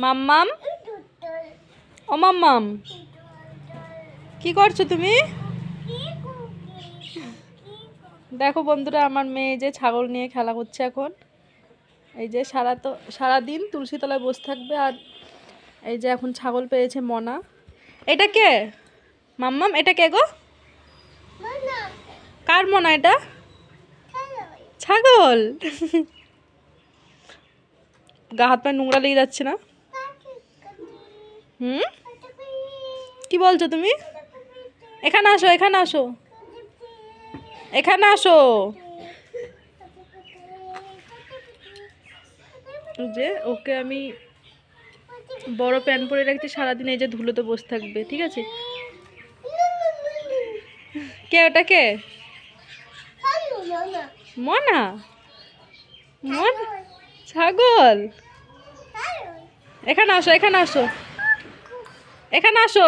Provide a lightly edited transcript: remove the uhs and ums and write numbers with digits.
মাম্মাম ও মাম্মাম কি করছো তুমি? দেখো বন্ধুরা, আমার মেয়ে যে ছাগল নিয়ে খেলা করছে এখন। এই যে সারাদিন তুলসী তলায় বসে থাকবে। আর এই যে এখন ছাগল পেয়েছে মনা। এটা কে মাম্মাম? এটা কে গো? কার মনা এটা? ছাগল। গা হাত পায়ে নোংরা লেগে যাচ্ছে না? কি বলছো তুমি? এখানে আসো, এখানে আসো, এখানে আসো। যে ওকে আমি বড় প্যান্ট পরে রাখছি, সারাদিন এই যে ধুলোতে বসে থাকবে, ঠিক আছে? কে ওটা? কে মনা? মনা ছাগল। এখানে আসো, এখানে আসো, এখানে আসো।